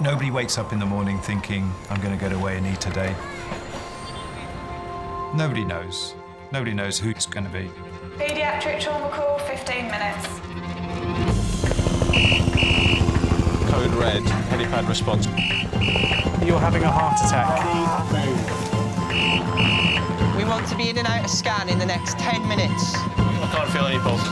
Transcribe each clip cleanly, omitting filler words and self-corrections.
Nobody wakes up in the morning thinking, I'm going to go away and eat today. Nobody knows. Nobody knows who it's going to be. Paediatric trauma call, 15 minutes. Code red, helipad response. You're having a heart attack. We want to be in and out of scan in the next 10 minutes. I can't feel any pulse.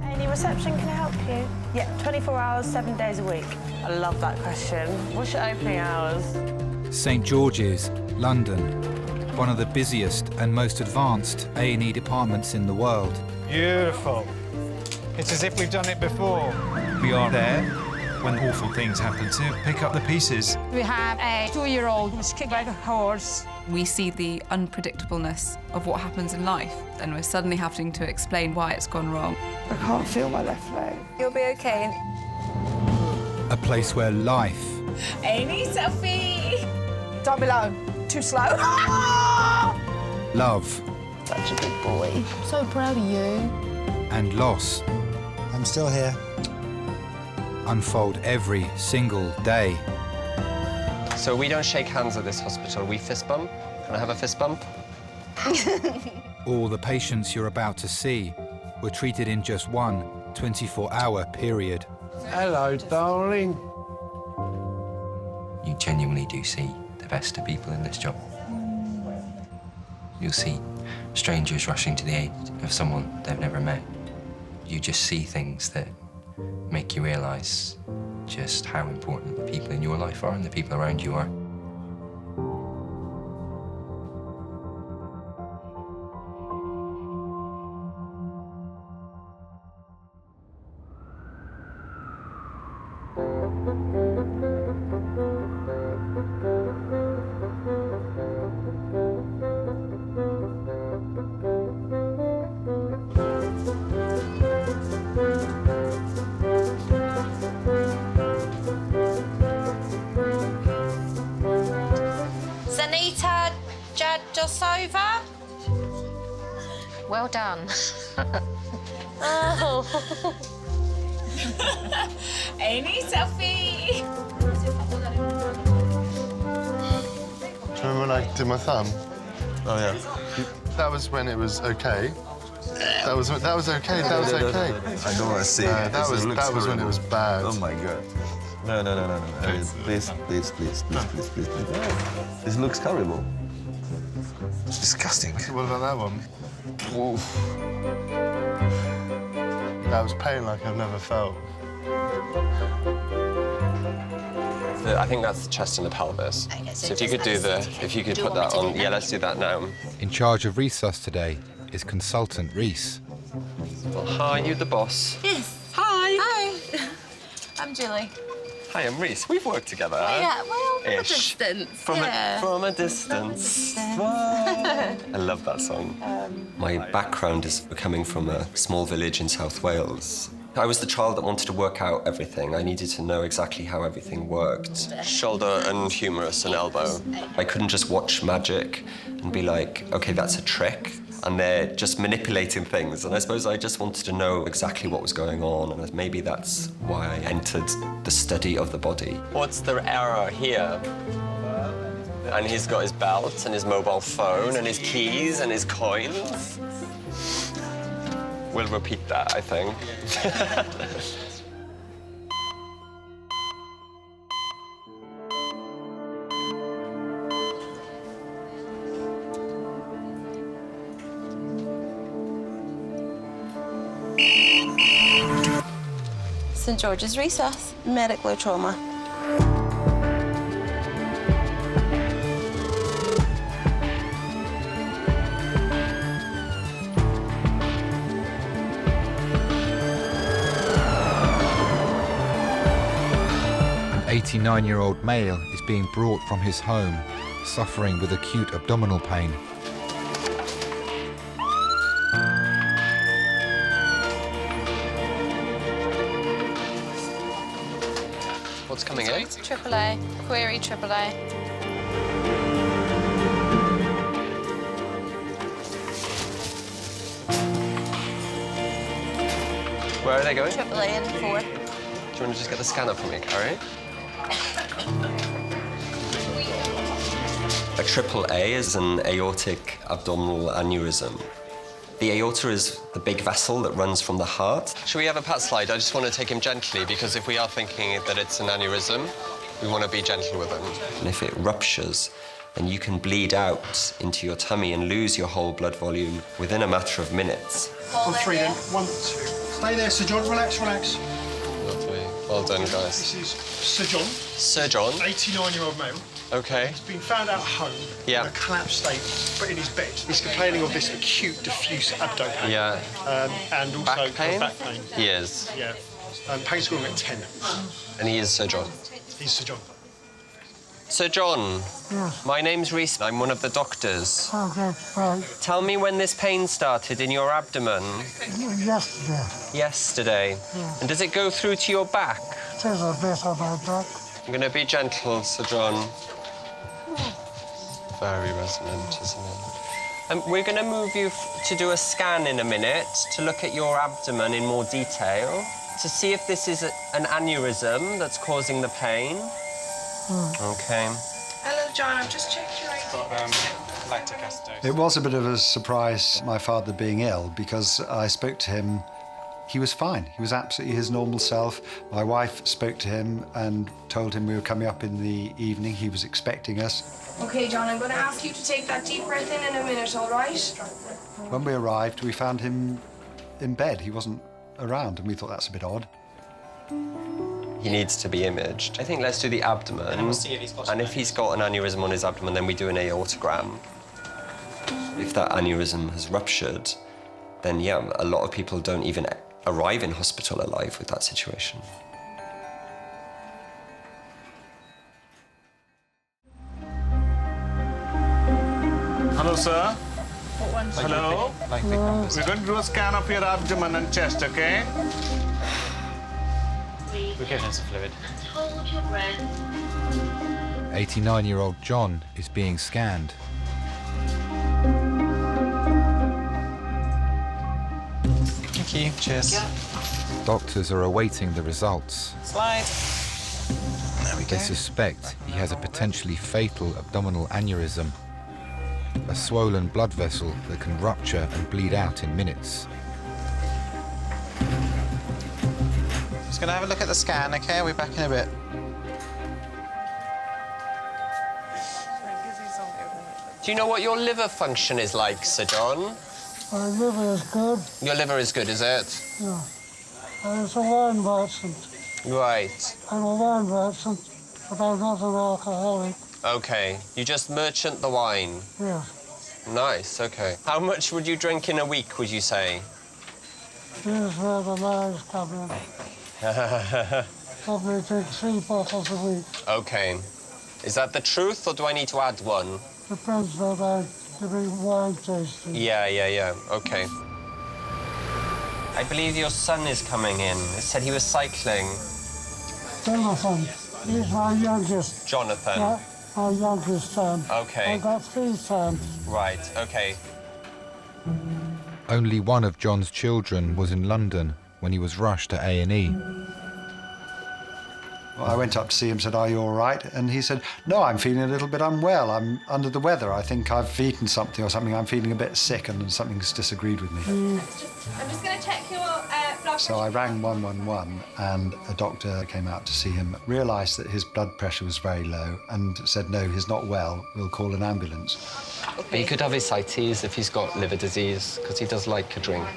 Any reception, can I help you? Yeah, 24 hours, 7 days a week. I love that question. What's your opening hours? St George's, London, one of the busiest and most advanced A&E departments in the world. Beautiful. It's as if we've done it before. We are there when awful things happen to pick up the pieces. We have a 2-year-old who's kicked like a horse. We see the unpredictableness of what happens in life, and we're suddenly having to explain why it's gone wrong. I can't feel my left leg. You'll be okay. A place where life Amy, selfie! Down below. Too slow. love Such a big boy. So proud of you. and loss I'm still here. unfold every single day. So we don't shake hands at this hospital, we fist bump. Can I have a fist bump? All the patients you're about to see were treated in just one 24-hour period. Hello, darling. You genuinely do see the best of people in this job. You'll see strangers rushing to the aid of someone they've never met. You just see things that make you realise just how important the people in your life are and the people around you are. Zanita Jadosova. Well done. Oh. Amy, selfie! Do you remember when I did my thumb? Oh, yeah. That was when it was okay. That was okay. That was okay. I don't want to see it. That was when it was bad. Oh my god. No. Please. This looks horrible. Disgusting. What about that one? Oof. That was pain like I've never felt. I think that's the chest and the pelvis. So if you could put that on, yeah, let's do that now. In charge of resus today is consultant Reese. Well, hi, you the boss. Yes. Hi. Hi. I'm Julie. Hi, I'm Reese. We've worked together. Yeah, well, from a Ish. distance. From a distance. I love that song. My background is coming from a small village in South Wales. I was the child that wanted to work out everything. I needed to know exactly how everything worked. Shoulder and humerus and elbow. I couldn't just watch magic and be like, okay, that's a trick. And they're just manipulating things. And I suppose I just wanted to know exactly what was going on. And maybe that's why I entered the study of the body. What's the error here? And he's got his belt and his mobile phone and his keys and his coins. We'll repeat that, I think. St George's Resus, medical trauma. An 89-year-old male is being brought from his home, suffering with acute abdominal pain. What's coming in? AAA, query AAA. Where are they going? AAA in 4. you want to just get the scanner for me, Carrie? A AAA is an aortic abdominal aneurysm. The aorta is the big vessel that runs from the heart. Should we have a pat slide? I just want to take him gently, because if we are thinking that it's an aneurysm, we want to be gentle with him. And if it ruptures, then you can bleed out into your tummy and lose your whole blood volume within a matter of minutes. On 3 then. 1, 2. Stay there, Sir John. Relax, relax. Lovely. Well done, guys. This is Sir John. Sir John? 89-year-old male. OK. He's been found out at home in a collapsed state, but in his bed. He's complaining of this acute diffuse abdo pain. Yeah. And also Back pain? back pain. He is. Yeah. Pain scoring at 10. And he is Sir John? He's Sir John. Sir John, Yes. my name's Reese. I'm one of the doctors. Okay, right. Tell me when this pain started in your abdomen. Yesterday. Yesterday. Yeah. And does it go through to your back? It is a bit on my back. I'm going to be gentle, Sir John. Very resonant, isn't it? We're going to move you to do a scan in a minute to look at your abdomen in more detail, to see if this is an aneurysm that's causing the pain. OK. Hello, John. I've just checked your ID. Lactic acidosis. It was a bit of a surprise, my father being ill, because I spoke to him. He was fine. He was absolutely his normal self. My wife spoke to him and told him we were coming up in the evening. He was expecting us. OK, John, I'm going to ask you to take that deep breath in a minute, all right? When we arrived, we found him in bed. He wasn't around, and we thought that's a bit odd. He needs to be imaged. I think let's do the abdomen. And we'll see if he's got And if he's got an aneurysm on his abdomen, then we do an aortogram. If that aneurysm has ruptured, then yeah, a lot of people don't even arrive in hospital alive with that situation. Hello, sir. What one's Hello. We're going to do a scan of your abdomen and chest, okay? We're giving him some fluid. 89-year-old John is being scanned. Thank you. Cheers. Doctors are awaiting the results. Slide. There we go. They suspect he has a potentially fatal abdominal aneurysm, a swollen blood vessel that can rupture and bleed out in minutes. Just going to have a look at the scan, OK? We'll be back in a bit. Do you know what your liver function is like, Sir John? My liver is good. Your liver is good, is it? Yeah. I was a wine merchant. Right. I'm a wine merchant, but I'm not an alcoholic. OK. You just merchant the wine. Yes. Nice, OK. How much would you drink in a week, would you say? Here's where the lies come in. Probably drink 3 bottles a week. OK. Is that the truth, or do I need to add one? Depends what I'm doing wine tasting. Yeah. OK. I believe your son is coming in. It said he was cycling. Jonathan, he's my youngest. Jonathan? Yeah, my youngest son. OK. I've got 3 sons. Right, OK. Only one of John's children was in London when he was rushed to A&E. I went up to see him, said, "Are you all right?" And he said, "No, I'm feeling a little bit unwell. I'm under the weather. I think I've eaten something or something. I'm feeling a bit sick and something's disagreed with me." I'm just going to check your blood So I rang 111 and a doctor came out to see him, realised that his blood pressure was very low and said, "No, he's not well. We'll call an ambulance." But he could have ascites if he's got liver disease, because he does like a drink.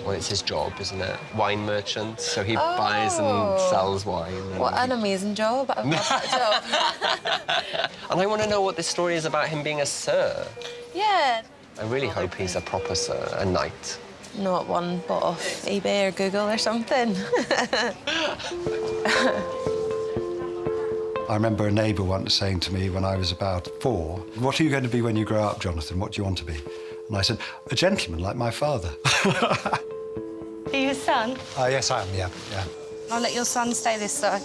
Well, it's his job, isn't it? Wine merchant, so he buys and sells wine. What an amazing job. I love that job. And I want to know what this story is about him being a sir. Yeah. I really hope he's a proper sir, a knight. Not one bought off eBay or Google or something. I remember a neighbour once saying to me when I was about 4, "What are you going to be when you grow up, Jonathan? What do you want to be?" And I said, "A gentleman like my father." Are you his son? Yes, I am, yeah. I'll let your son stay this side.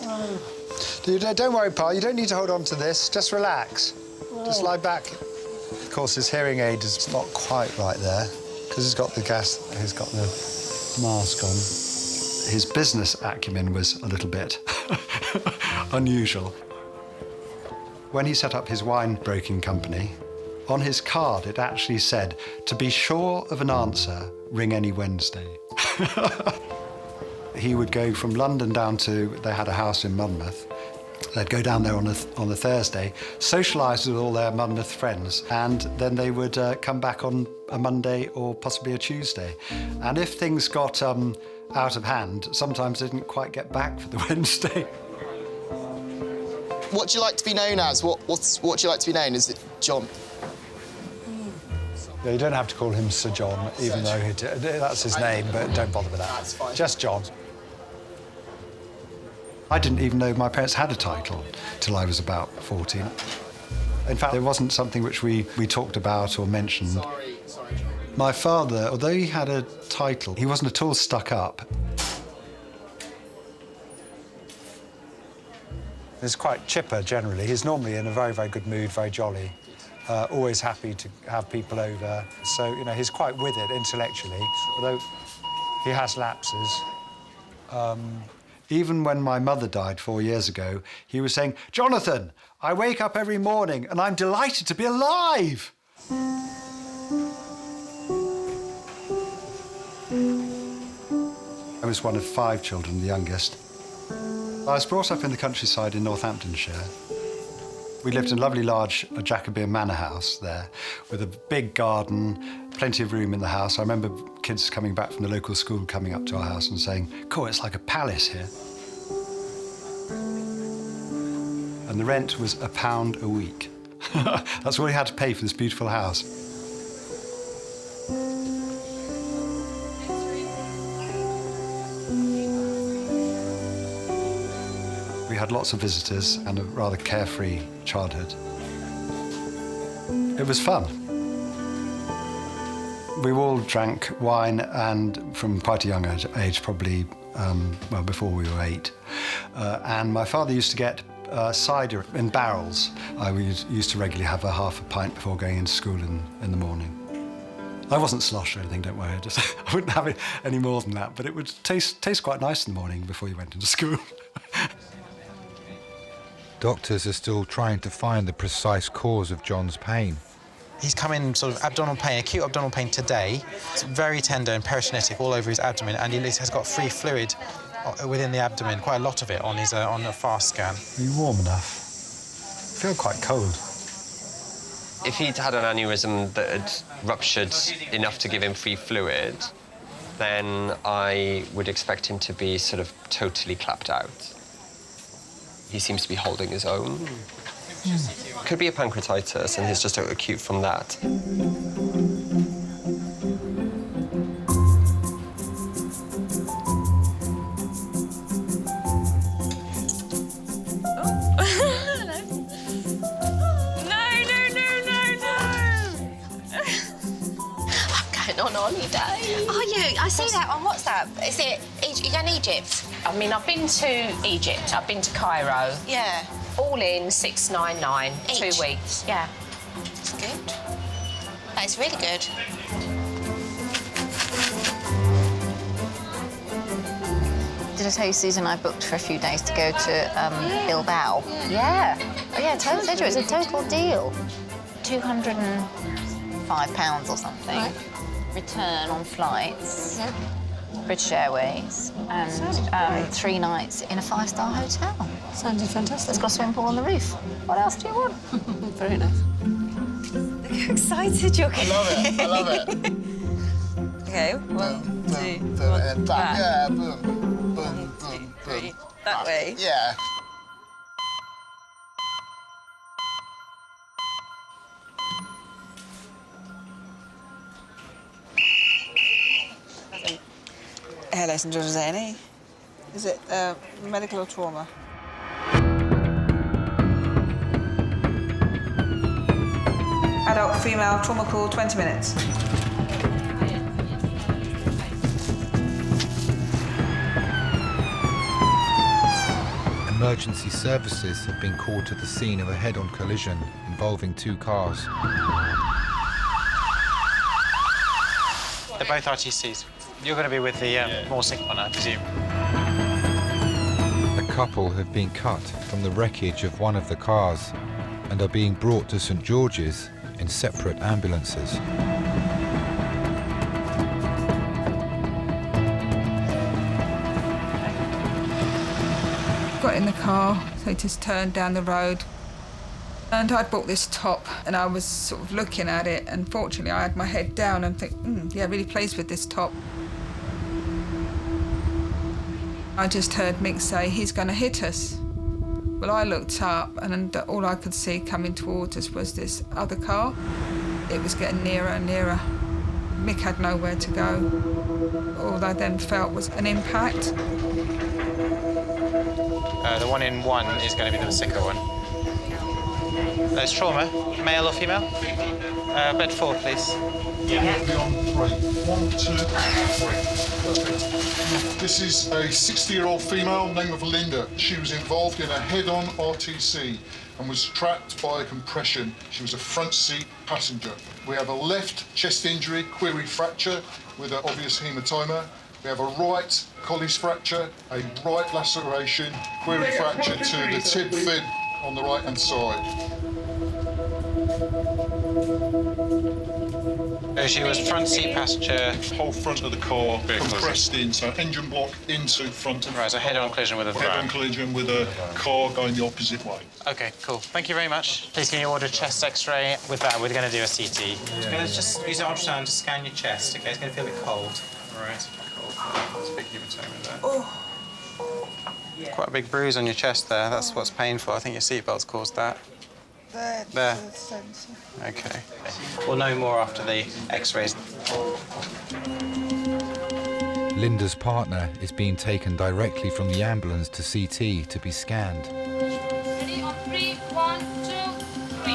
Dude, don't worry, pal. You don't need to hold on to this. Just relax. Just lie back. Of course, his hearing aid is not quite right there because he's got the mask on. His business acumen was a little bit unusual. When he set up his wine broking company, on his card it actually said, "To be sure of an answer, ring any Wednesday." He would go from London down to, they had a house in Monmouth. They'd go down there on a Thursday, socialise with all their Monmouth friends, and then they would come back on a Monday or possibly a Tuesday. And if things got out of hand, sometimes they didn't quite get back for the Wednesday. What do you like to be known as? What do you like to be known? Is it John? Yeah, you don't have to call him Sir John, even though that's his name, but don't bother with that. That's fine. Just John. I didn't even know my parents had a title till I was about 14. In fact, there wasn't something which we talked about or mentioned. Sorry, John. My father, although he had a title, he wasn't at all stuck up. He's quite chipper generally. He's normally in a very, very good mood, very jolly. Always happy to have people over. So, you know, he's quite with it intellectually, although he has lapses. Even when my mother died 4 years ago, he was saying, "Jonathan, I wake up every morning and I'm delighted to be alive." I was one of 5 children, the youngest. I was brought up in the countryside in Northamptonshire. We lived in a lovely large Jacobean manor house there with a big garden, plenty of room in the house. I remember kids coming back from the local school coming up to our house and saying, "Cool, it's like a palace here." And the rent was £1 a week. That's all he had to pay for this beautiful house. We had lots of visitors and a rather carefree childhood. It was fun. We all drank wine, and from quite a young age, probably well, before we were 8. And my father used to get cider in barrels. I used to regularly have a half a pint before going into school in the morning. I wasn't sloshed or anything, don't worry. I wouldn't have it any more than that, but it would taste quite nice in the morning before you went into school. Doctors are still trying to find the precise cause of John's pain. He's come in sort of abdominal pain, acute abdominal pain today. It's very tender and peritonitic all over his abdomen, and he has got free fluid within the abdomen, quite a lot of it on a fast scan. Are you warm enough? I feel quite cold. If he'd had an aneurysm that had ruptured enough to give him free fluid, then I would expect him to be sort of totally clapped out. He seems to be holding his own. Could be a pancreatitis, and he's just acute from that. On holiday. Are you? I see that on WhatsApp. Is it? You going to Egypt? I mean, I've been to Egypt. I've been to Cairo. Yeah. All in 699. Each? 2 weeks. Yeah. It's good. That is really good. Did I tell you, Susan, I booked for a few days to go to Bilbao? Yeah. Oh, yeah, totally. It's a total deal. £205 or something. Right. Return on flights, British Airways, and 3 nights in a 5-star hotel. Sounded fantastic. It's got a swimming pool on the roof. What else do you want? Very nice. Look how excited you're getting. I love it. Okay, 1, 2, Back. Yeah, boom, boom, boom, boom. that way. Yeah. Hello, St George's A&E. Is it medical or trauma? Adult female trauma call, 20 minutes. Emergency services have been called to the scene of a head-on collision involving 2 cars. They're both RTCs. You're going to be with the more sick one, I presume. couple have been cut from the wreckage of one of the cars and are being brought to St George's in separate ambulances. Got in the car, so just turned down the road. And I'd bought this top, and I was sort of looking at it, and fortunately I had my head down and think, yeah, really pleased with this top. I just heard Mick say, he's going to hit us. Well, I looked up, and all I could see coming towards us was this other car. It was getting nearer and nearer. Mick had nowhere to go. All I then felt was an impact. The one in one is going to be the sicker one. There's trauma, male or female? Bed 4, please. Yeah. Beyond 3. 1, 2, 3. Perfect. This is a 60-year-old female, name of Linda. She was involved in a head-on RTC and was trapped by a compression. She was a front seat passenger. We have a left chest injury, query fracture with an obvious hematoma. We have a right Colles fracture, a right laceration, query fracture to the tib fin on the right-hand side. She was front seat passenger. Whole front of the car compressed in, so engine block into front of Right, so head-on collision with a van. Head-on collision with a car going the opposite way. OK, cool. Thank you very much. Please can you order chest X-ray? With that, we're going to do a CT. Yeah. Just use the ultrasound to scan your chest. OK, it's going to feel a bit cold. All right. There's a big hematoma there. Oh. Quite a big bruise on your chest there. That's what's painful. I think your seatbelt's caused that. There. OK. We'll know more after the X-rays. Linda's partner is being taken directly from the ambulance to CT to be scanned. Ready on 3, 1, 2, 3.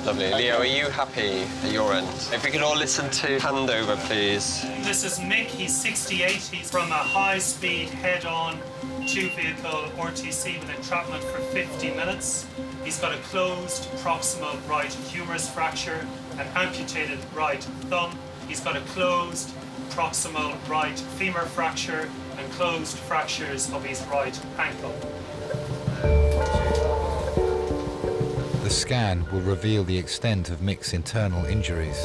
Lovely. Leo, are you happy at your end? If we could all listen to handover, please. This is Mick. He's 68. He's from a high-speed head-on two-vehicle RTC with entrapment for 50 minutes. He's got a closed proximal right humerus fracture, an amputated right thumb. He's got a closed proximal right femur fracture and closed fractures of his right ankle. The scan will reveal the extent of Mick's internal injuries.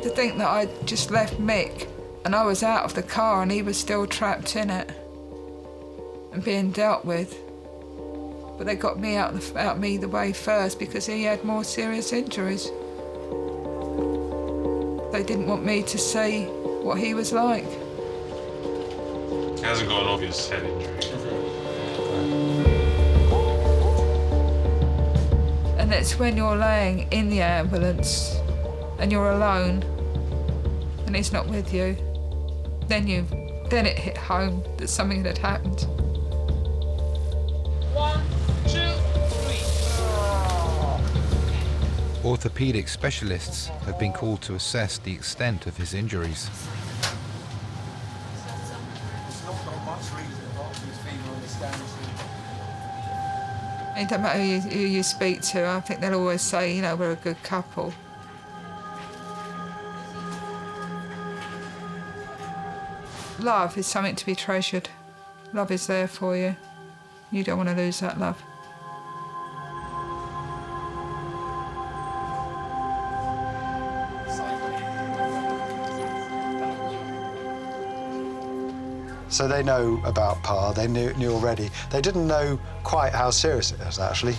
To think that I'd just left Mick and I was out of the car and he was still trapped in it and being dealt with. But they got me out me the way first because he had more serious injuries. They didn't want me to see what he was like. He hasn't got an obvious head injury. And it's when you're laying in the ambulance and you're alone and he's not with you, then it hit home that something had happened. 1, 2, 3. Orthopaedic specialists have been called to assess the extent of his injuries. It doesn't matter who you speak to, I think they'll always say, you know, we're a good couple. Love is something to be treasured. Love is there for you. You don't want to lose that love. So they know about Pa, they knew already. They didn't know quite how serious it is, actually.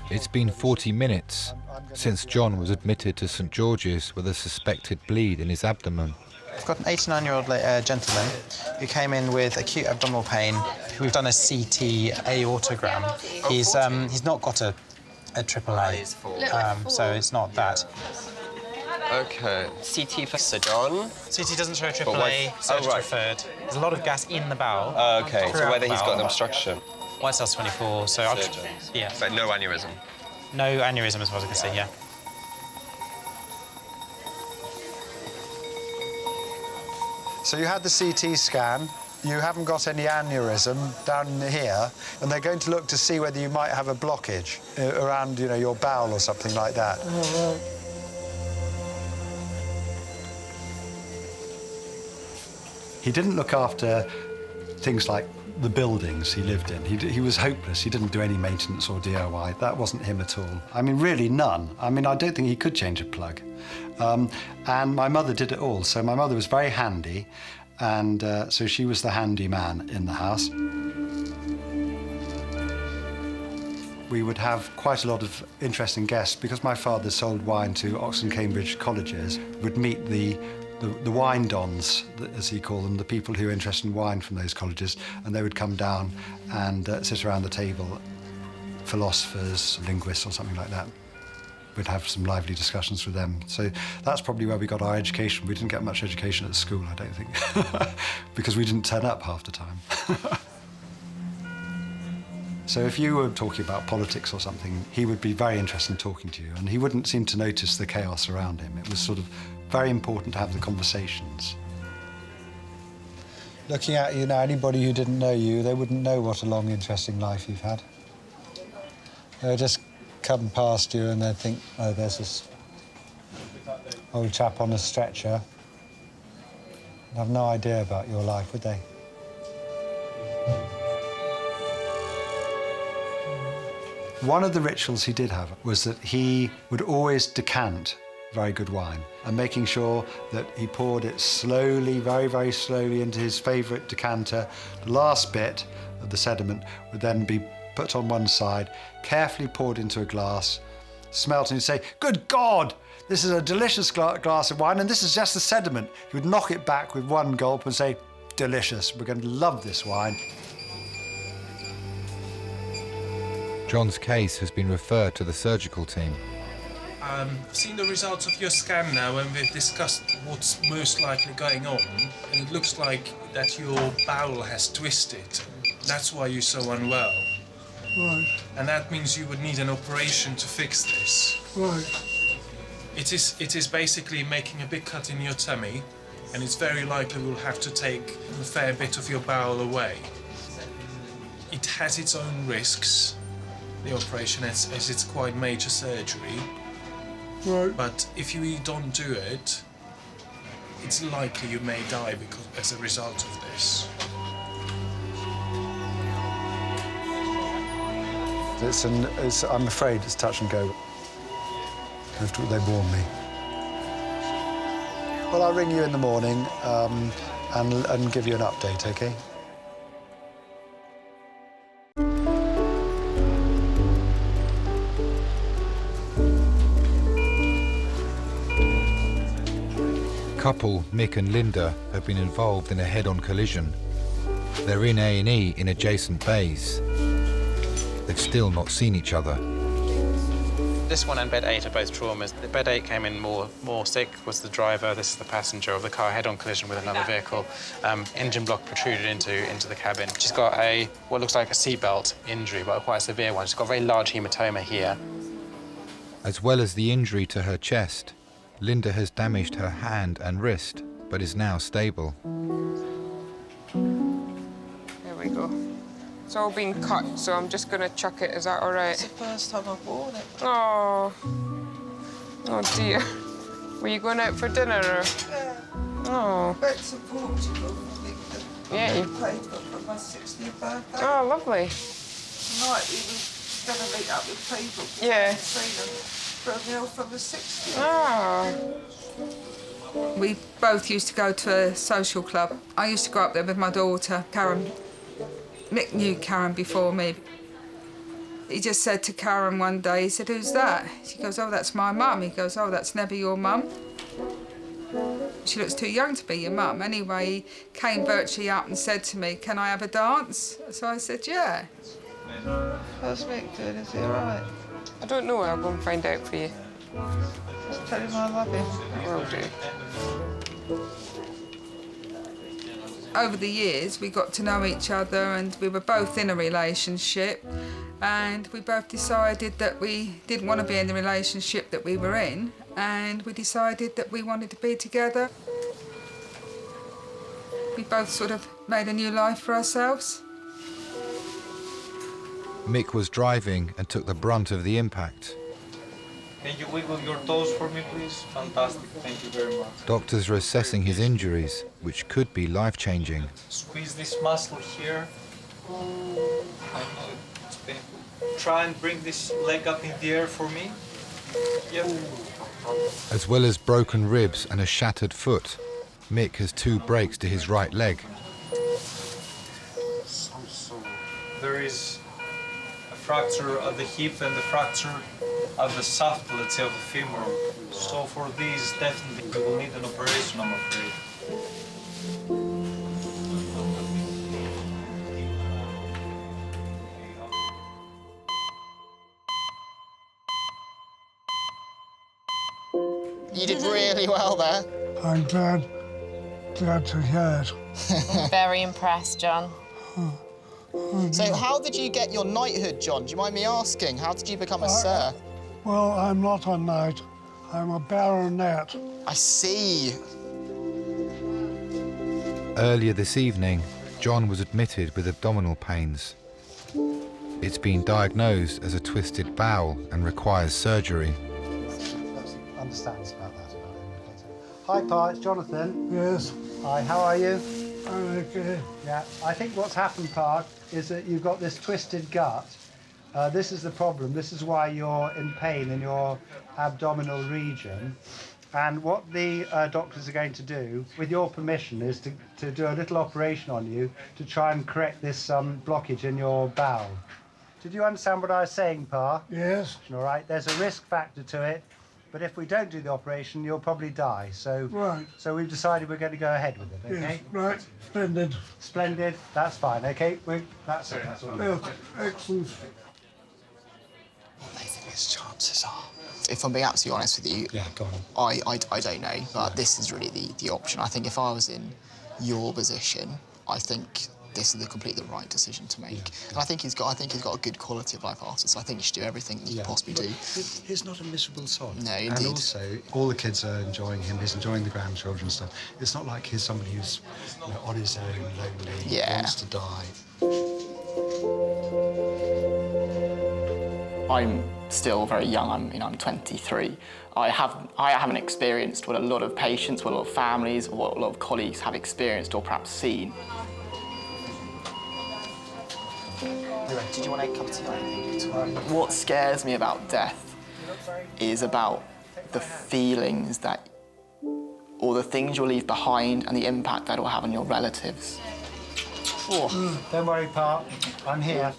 It's been 40 minutes since John was admitted to St George's with a suspected bleed in his abdomen. I've got an 89-year-old gentleman who came in with acute abdominal pain. We've done a CT aortogram. He's not got a AAA, so it's not that. OK. CT for Sir John. CT doesn't show AAA, so it's referred. There's a lot of gas in the bowel. OK, so whether he's got an obstruction. White cell's 24, so yeah. But no aneurysm. No aneurysm as far as I can see, yeah. So you had the CT scan. you haven't got any aneurysm down here, and they're going to look to see whether you might have a blockage around, you know, your bowel or something like that. Oh, right. He didn't look after things like the buildings he lived in. He was hopeless. He didn't do any maintenance or DIY. That wasn't him at all. I mean, really none. I mean, I don't think he could change a plug. And my mother did it all. So my mother was very handy, and so she was the handy man in the house. We would have quite a lot of interesting guests because my father sold wine to Oxford and Cambridge colleges. We'd meet the wine dons, as he called them, the people who were interested in wine from those colleges, and they would come down and sit around the table, philosophers, linguists or something like that. We'd have some lively discussions with them. So that's probably where we got our education. We didn't get much education at school, I don't think, because we didn't turn up half the time. So if you were talking about politics or something, he would be very interested in talking to you, and he wouldn't seem to notice the chaos around him. It was sort of very important to have the conversations. Looking at you now, anybody who didn't know you, they wouldn't know what a long, interesting life you've had. They would just come past you and they'd think, oh, there's this old chap on a stretcher. They'd have no idea about your life, would they? One of the rituals he did have was that he would always decant very good wine, and making sure that he poured it slowly, very, very slowly into his favourite decanter. The last bit of the sediment would then be put on one side, carefully poured into a glass, smelt, and he'd say, "Good God, this is a delicious glass of wine, and this is just the sediment." He would knock it back with one gulp and say, "Delicious, we're going to love this wine." John's case has been referred to the surgical team. I've seen the results of your scan now, and we've discussed what's most likely going on. And it looks like that your bowel has twisted. That's why you're so unwell. Right. And that means you would need an operation to fix this. Right. It is basically making a big cut in your tummy, and it's very likely we'll have to take a fair bit of your bowel away. It has its own risks, the operation, as it's quite major surgery. Right. But if you don't do it, it's likely you may die as a result of this. I'm afraid it's touch and go. They warned me. Well, I'll ring you in the morning and give you an update, OK? Couple Mick and Linda have been involved in a head-on collision. They're in A&E in adjacent bays. They've still not seen each other. This one and bed 8 are both traumas. The bed 8 came in more sick, was the driver. This is the passenger of the car, head-on collision with another vehicle. Engine block protruded into the cabin. She's got what looks like a seatbelt injury, but quite a severe one. She's got a very large hematoma here. As well as the injury to her chest, Linda has damaged her hand and wrist, but is now stable. There we go. It's all been cut, so I'm just going to chuck it. Is that all right? It's the first time I've worn it. Oh. Oh, dear. Were you going out for dinner, or...? Yeah. Oh. Back to Portugal, I think. Yeah, you... paid for my 60th birthday. Oh, lovely. Tonight we were going to meet up with people. Yeah. Seen them for a meal from the 60th. Oh. We both used to go to a social club. I used to go up there with my daughter, Karen. Mick knew Karen before me. He just said to Karen one day, he said, "Who's that?" She goes, "Oh, that's my mum." He goes, "Oh, that's never your mum. She looks too young to be your mum." Anyway, he came virtually up and said to me, "Can I have a dance?" So I said, "Yeah." How's Mick doing? Is he all right? I don't know. I'll go and find out for you. Just tell him I love him. I will do. Over the years, we got to know each other, and we were both in a relationship, and we both decided that we didn't want to be in the relationship that we were in, and we decided that we wanted to be together. We both sort of made a new life for ourselves. Mick was driving and took the brunt of the impact. Can you wiggle your toes for me, please? Fantastic, thank you very much. Doctors are assessing his injuries, which could be life-changing. Squeeze this muscle here. I know it's painful. Try and bring this leg up in the air for me. Yep. As well as broken ribs and a shattered foot, Mick has 2 breaks to his right leg. There is a fracture of the hip and a fracture of the shaft, let's say, of the femur. So for these, definitely we will need an operation, I'm afraid. You did really well there. I'm glad to hear it. I'm very impressed, John. So how did you get your knighthood, John? Do you mind me asking? How did you become a sir? Well, I'm not a knight. I'm a baronet. I see. Earlier this evening, John was admitted with abdominal pains. It's been diagnosed as a twisted bowel and requires surgery. Understands about that. Hi, Pa, it's Jonathan. Yes. Hi, how are you? I'm okay. Yeah, I think what's happened, Pa, is that you've got this twisted gut. This is the problem. This is why you're in pain in your abdominal region. And what the doctors are going to do, with your permission, is to do a little operation on you to try and correct this blockage in your bowel. Did you understand what I was saying, Pa? Yes. All right, there's a risk factor to it, but if we don't do the operation, you'll probably die. So, so we've decided we're going to go ahead with it, okay? Yes, right. Splendid. Splendid, that's fine, okay? That's it, that's all. Yes, excellent. What do you think his chances are? If I'm being absolutely honest with you, yeah, go on. I don't know, but this is really the option. I think if I was in your position, I think this is the right decision to make. Yeah. And I think he's got a good quality of life after, so I think he should do everything he can possibly do. He's not a miserable sod. No, indeed. And also, all the kids are enjoying him. He's enjoying the grandchildren and stuff. It's not like he's somebody who's on his own, lonely, wants to die. I'm still very young. I'm 23. I haven't experienced what a lot of patients, what a lot of families, or what a lot of colleagues have experienced or perhaps seen. Did you want a cup of tea or anything? What scares me about death is about the feelings that, or the things you'll leave behind and the impact that it will have on your relatives. Don't worry, Pa, I'm here.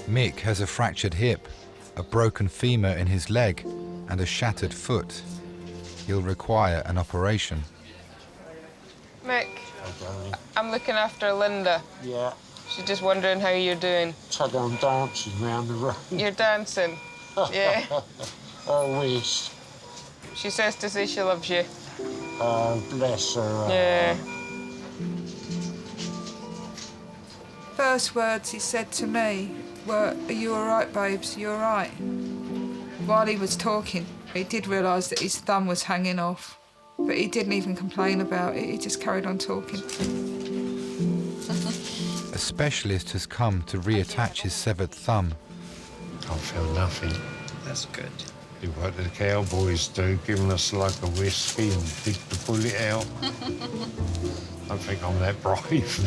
Mick has a fractured hip, a broken femur in his leg, and a shattered foot. He'll require an operation. Mick, I'm looking after Linda. Yeah. She's just wondering how you're doing. So I'm dancing round the room. You're dancing? Yeah. I wish. She says to say she loves you. Oh, bless her. Yeah. First words he said to me were, "Are you all right, babes? Are you all right?" While he was talking, he did realise that his thumb was hanging off, but he didn't even complain about it. He just carried on talking. A specialist has come to reattach his severed thumb. I feel nothing. That's good. Do what the cowboys do, giving us like a whiskey and dig the bullet out. I don't think I'm that brave.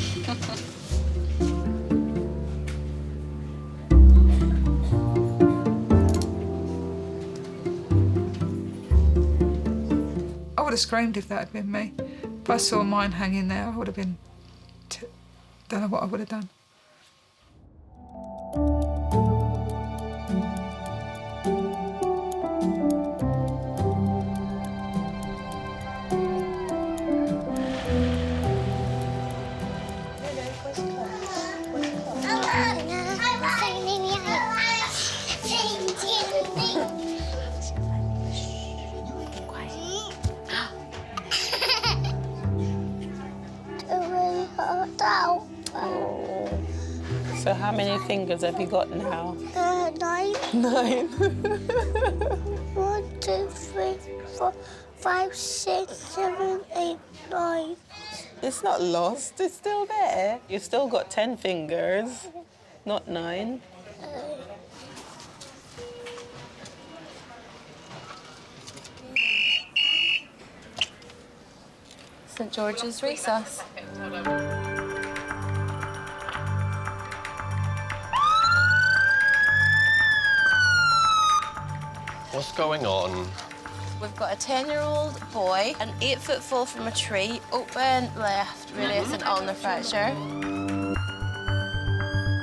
I would have screamed if that had been me. If I saw mine hanging there, I would have been... don't know what I would have done. So how many fingers have you got now? 9. 9. 1, 2, 3, 4, 5, 6, 7, 8, 9. It's not lost, it's still there. You've still got 10 fingers, not 9. St George's Recess. What's going on? We've got a 10-year-old boy, an 8-foot fall from a tree, open left radius and ulnar fracture.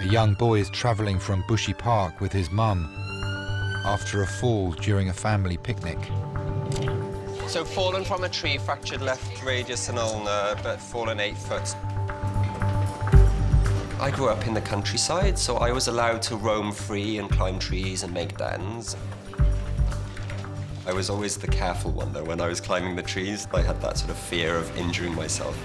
A young boy is travelling from Bushy Park with his mum after a fall during a family picnic. So fallen from a tree, fractured left radius and ulnar, but fallen 8 foot. I grew up in the countryside, so I was allowed to roam free and climb trees and make dens. I was always the careful one, though, when I was climbing the trees. I had that sort of fear of injuring myself.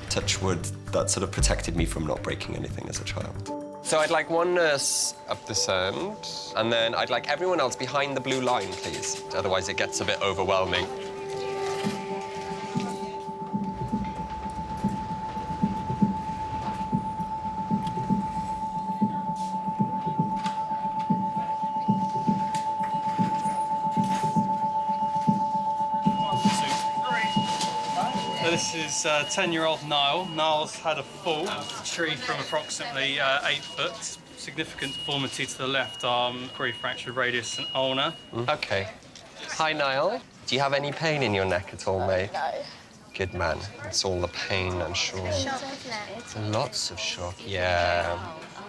Touch wood, that sort of protected me from not breaking anything as a child. So I'd like one nurse up this end, and then I'd like everyone else behind the blue line, please. Otherwise, it gets a bit overwhelming. This is 10-year-old Nile. Nile's had a fall, tree from approximately 8 foot. Significant deformity to the left arm, pre-fractured radius and ulnar. Okay. Hi, Nile. Do you have any pain in your neck at all, mate? No. Good man. It's all the pain, I'm sure. Shock, isn't it? Lots of shock, yeah.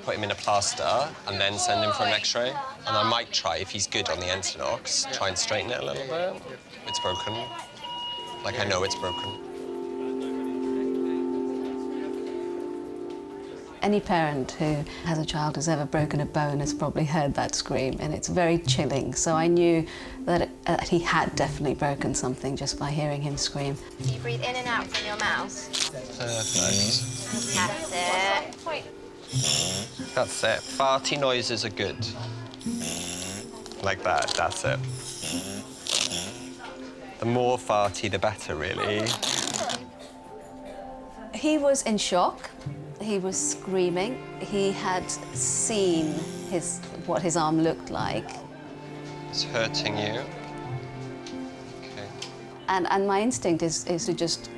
Put him in a plaster and then send him for an X-ray. And I might try, if he's good on the Entonox, try and straighten it a little bit. It's broken. Like, I know it's broken. Any parent who has a child who's ever broken a bone has probably heard that scream, and it's very chilling. So I knew that he had definitely broken something just by hearing him scream. Do you breathe in and out from your mouth? Perfect. That's it. That's it. Farty noises are good. Like that, that's it. The more farty, the better, really. He was in shock. He was screaming. He had seen what his arm looked like. It's hurting you. Okay. And my instinct is to just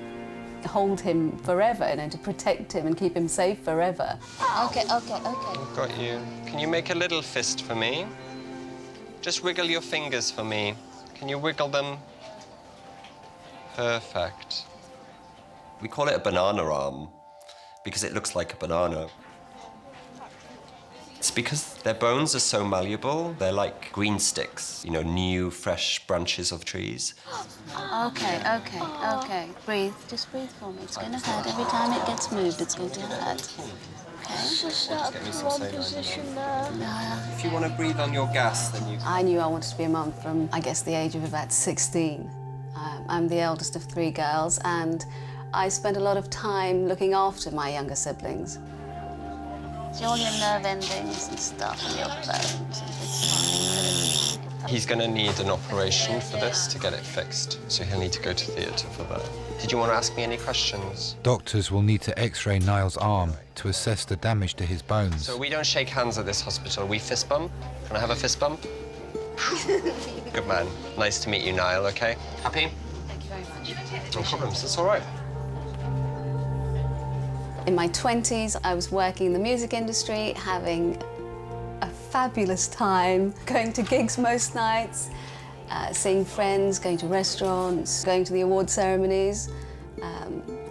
hold him forever, and to protect him and keep him safe forever. Okay. I've got you. Can you make a little fist for me? Just wiggle your fingers for me. Can you wiggle them? Perfect. We call it a banana arm because it looks like a banana. It's because their bones are so malleable. They're like green sticks, you know, new, fresh branches of trees. Okay. Breathe. Just breathe for me. It's going to hurt every time it gets moved. It's going to hurt. It's just that one position there. If you want to breathe on your gas, then you... I knew I wanted to be a mum from, I guess, the age of about 16. I'm the eldest of 3 girls, and I spent a lot of time looking after my younger siblings. See all your nerve endings and stuff and your bones. He's going to need an operation for this to get it fixed, so he'll need to go to theatre for that. Did you want to ask me any questions? Doctors will need to X-ray Nile's arm to assess the damage to his bones. So we don't shake hands at this hospital. We fist bump. Can I have a fist bump? Good man. Nice to meet you, Nile, OK? Happy? Thank you very much. No problems. That's all right. In my 20s, I was working in the music industry, having a fabulous time, going to gigs most nights, seeing friends, going to restaurants, going to the award ceremonies,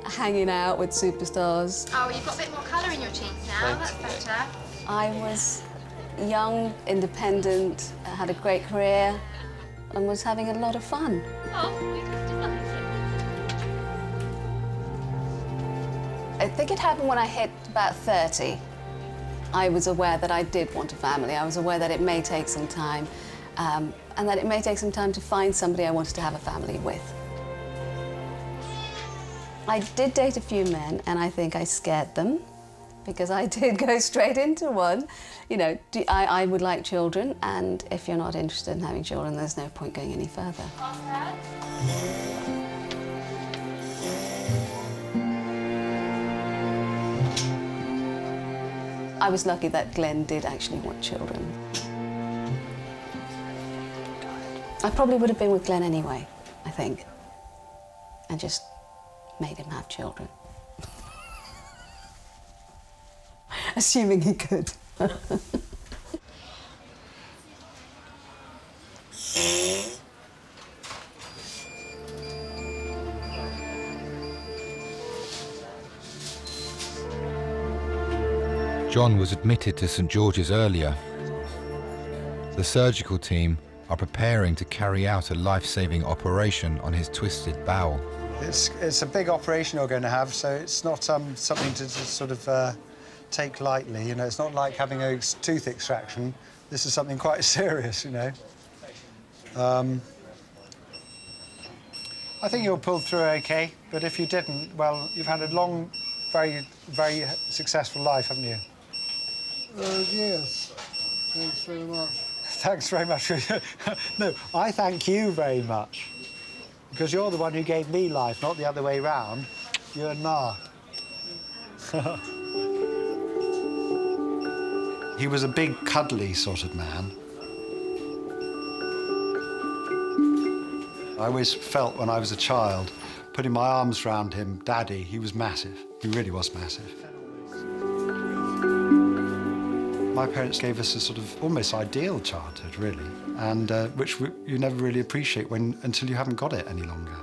hanging out with superstars. Oh, you've got a bit more colour in your cheeks now. That's better. I was young, independent, had a great career, and was having a lot of fun. I think it happened when I hit about 30. I was aware that I did want a family. I was aware that it may take some time, and that it may take some time to find somebody I wanted to have a family with. I did date a few men, and I think I scared them. because I did go straight into one. You know, I would like children, and if you're not interested in having children, there's no point going any further. I was lucky that Glenn did actually want children. I probably would have been with Glenn anyway, I think, and just made him have children. Assuming he could. John was admitted to St George's earlier. The surgical team are preparing to carry out a life-saving operation on his twisted bowel. It's a big operation you're going to have, so it's not something to just sort of take lightly. You know, it's not like having a tooth extraction. This is something quite serious, you know. I think you'll pull through okay, but if you didn't, well, you've had a long, very, very successful life, haven't you? Yes. Thanks very much. Thanks very much. No, I thank you very much, because you're the one who gave me life, not the other way round. You and Ma. He was a big, cuddly sort of man. I always felt when I was a child, putting my arms around him, Daddy, he was massive. He really was massive. My parents gave us a sort of almost ideal childhood, really, and which you never really appreciate until you haven't got it any longer.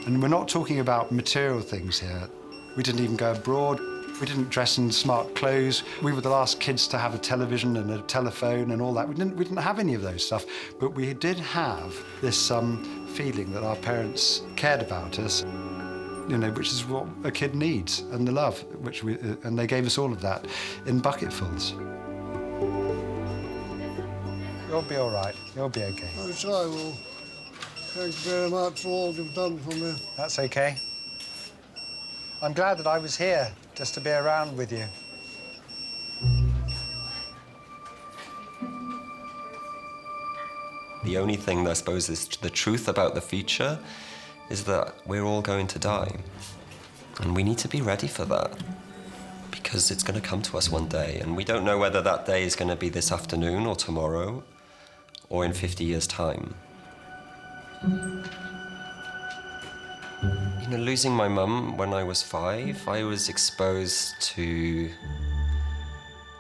And we're not talking about material things here. We didn't even go abroad. We didn't dress in smart clothes. We were the last kids to have a television and a telephone and all that. We didn't have any of those stuff, but we did have this feeling that our parents cared about us, you know, which is what a kid needs, and the love, and they gave us all of that in bucketfuls. You'll be all right. You'll be okay. I wish I will. Thank you very much for all you've done for me. That's okay. I'm glad that I was here just to be around with you. The only thing that I suppose is the truth about the future is that we're all going to die. And we need to be ready for that, because it's going to come to us one day, and we don't know whether that day is going to be this afternoon or tomorrow or in 50 years' time. You know, losing my mum when I was 5, I was exposed to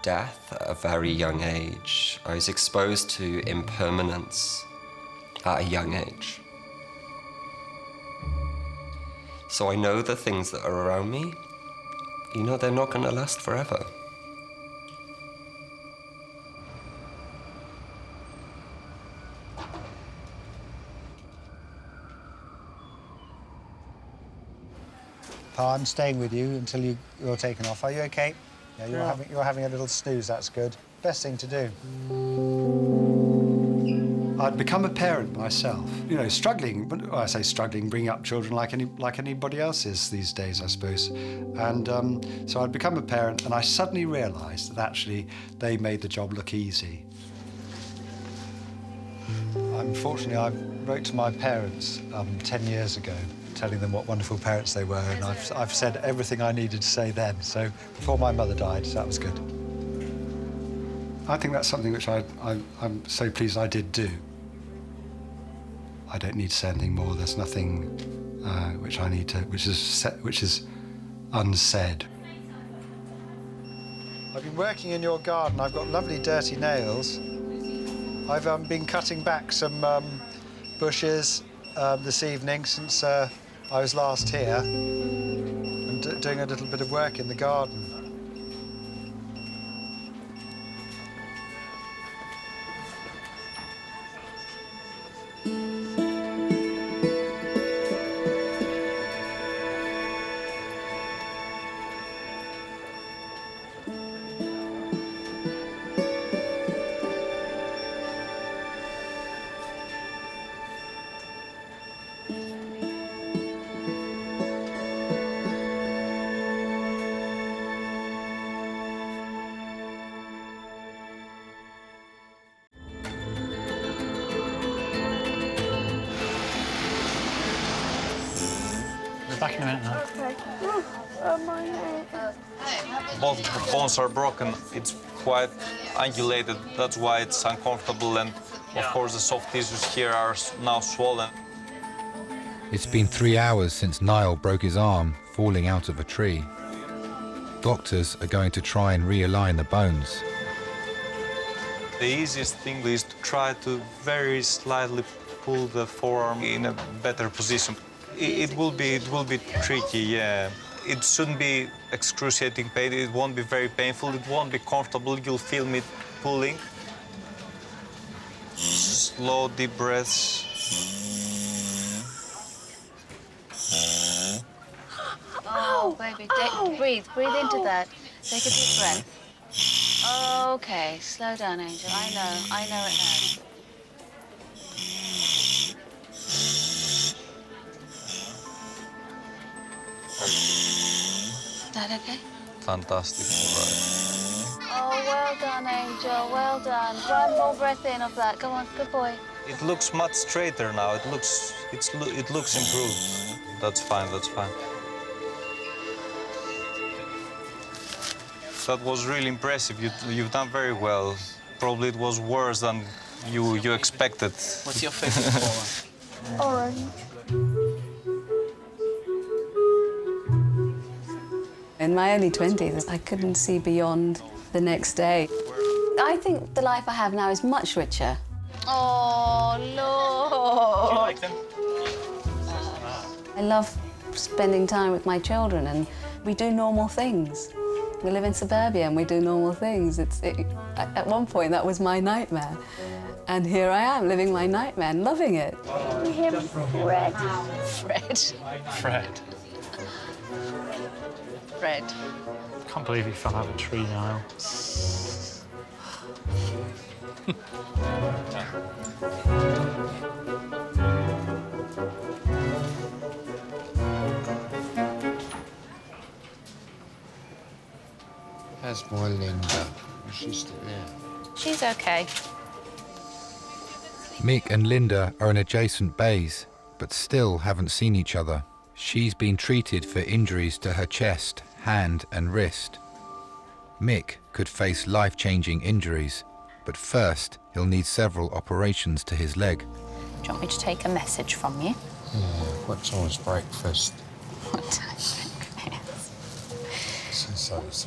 death at a very young age. I was exposed to impermanence at a young age. So I know the things that are around me, you know, they're not going to last forever. Pa, I'm staying with you until you're taken off. Are you okay? Yeah, you're having a little snooze, that's good. Best thing to do. I'd become a parent myself, you know, struggling, well, I say struggling, bringing up children like anybody else is these days, I suppose. And so I'd become a parent, and I suddenly realised that actually they made the job look easy. Unfortunately, I wrote to my parents 10 years ago, telling them what wonderful parents they were, and I've said everything I needed to say then, so before my mother died, so that was good. I think that's something which I'm so pleased I did do. I don't need to say anything more. There's nothing which I need to, which is unsaid. I've been working in your garden. I've got lovely dirty nails. I've been cutting back some bushes this evening since I was last here, and doing a little bit of work in the garden. back in a minute now. Okay. My neck. Both the bones are broken. It's quite angulated. That's why it's uncomfortable. And of course, the soft tissues here are now swollen. It's been 3 hours since Nile broke his arm falling out of a tree. Doctors are going to try and realign the bones. The easiest thing is to try to very slightly pull the forearm in a better position. It will be tricky, yeah. It shouldn't be excruciating pain. It won't be very painful. It won't be comfortable. You'll feel me pulling. Slow, deep breaths. Oh, baby, breathe into that. Take a deep breath. Okay, slow down, Angel. I know it hurts. Is that okay? Fantastic. Oh, well done, Angel, well done. One more breath in of that. Come on, good boy. It looks much straighter now. It looks improved. That's fine. That's fine. That was really impressive. You've done very well. Probably it was worse than you expected. What's your favorite colour? Orange. In my early 20s, I couldn't see beyond the next day. I think the life I have now is much richer. Oh, Lord. Do you like them? I love spending time with my children, and we do normal things. We live in suburbia and we do normal things. At one point, that was my nightmare. And here I am, living my nightmare and loving it. Fred. Fred. Fred. Fred. Can't believe he fell out of a tree, Nile. That's my Linda. She's still there. She's okay. Mick and Linda are in adjacent bays, but still haven't seen each other. She's been treated for injuries to her chest, hand and wrist. Mick could face life-changing injuries, but first he'll need several operations to his leg. Do you want me to take a message from you? Yeah, what time's breakfast? What time's breakfast? Since I was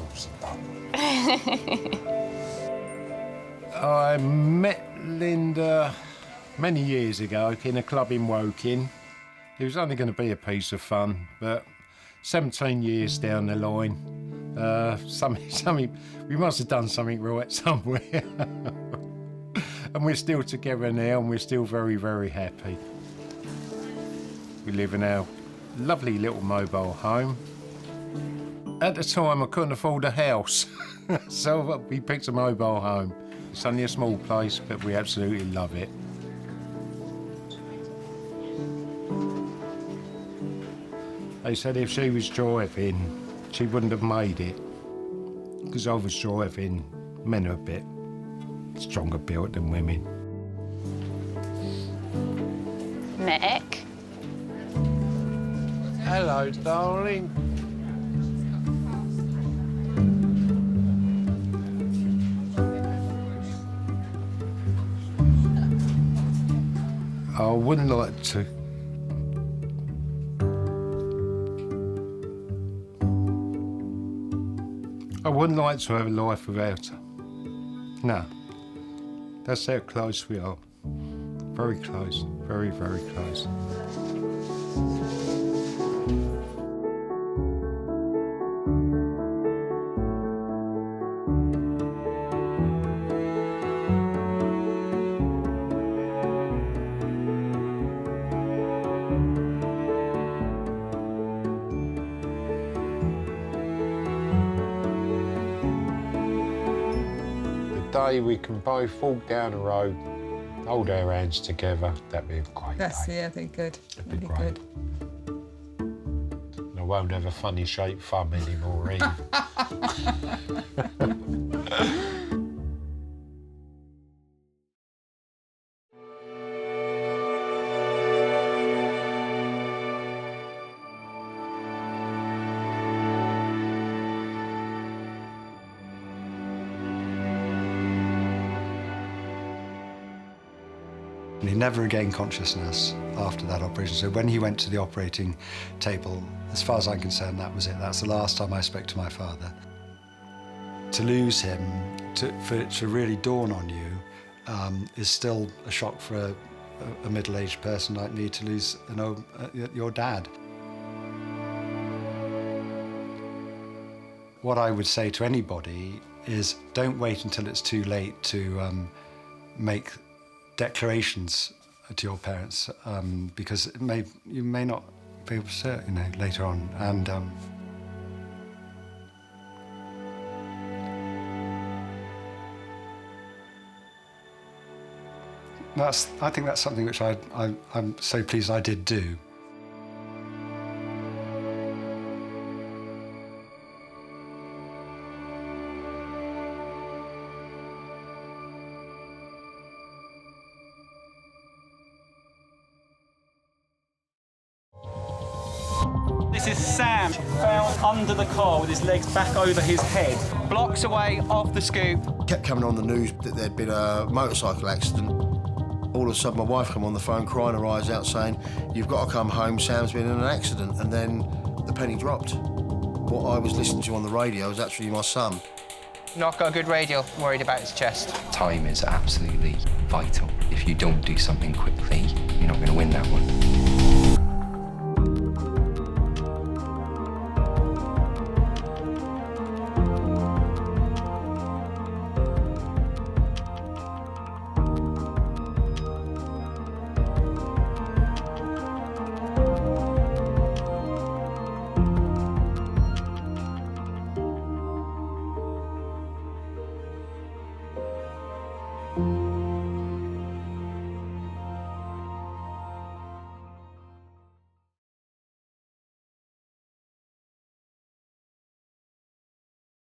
I met Linda many years ago in a club in Woking. It was only going to be a piece of fun, but 17 years down the line, we must have done something right somewhere. And we're still together now, and we're still very, very happy. We live in our lovely little mobile home. At the time, I couldn't afford a house, so we picked a mobile home. It's only a small place, but we absolutely love it. They said if she was driving, she wouldn't have made it. Because I was driving, men are a bit stronger built than women. Mick. Hello, darling. I wouldn't like to. I wouldn't like to have a life without her. No. That's how close we are. Very close. Very, very close. We can both walk down the road, hold our hands together. That'd be a great day. Yeah, they're good. That'd be great. And I won't have a funny shaped thumb anymore either. And he never regained consciousness after that operation. So when he went to the operating table, as far as I'm concerned, that was it. That's the last time I spoke to my father. To lose him, for it to really dawn on you, is still a shock for a middle-aged person like me to lose your dad. What I would say to anybody is don't wait until it's too late to make declarations to your parents, because you may not be able to, later on. And I think that's something which I'm so pleased I did do. This is Sam, found under the car with his legs back over his head. Blocks away off the scoop. Kept coming on the news that there'd been a motorcycle accident. All of a sudden, my wife came on the phone crying her eyes out saying, "You've got to come home, Sam's been in an accident." And then the penny dropped. What I was listening to on the radio was actually my son. Not got a good radio, worried about his chest. Time is absolutely vital. If you don't do something quickly, you're not going to win that one.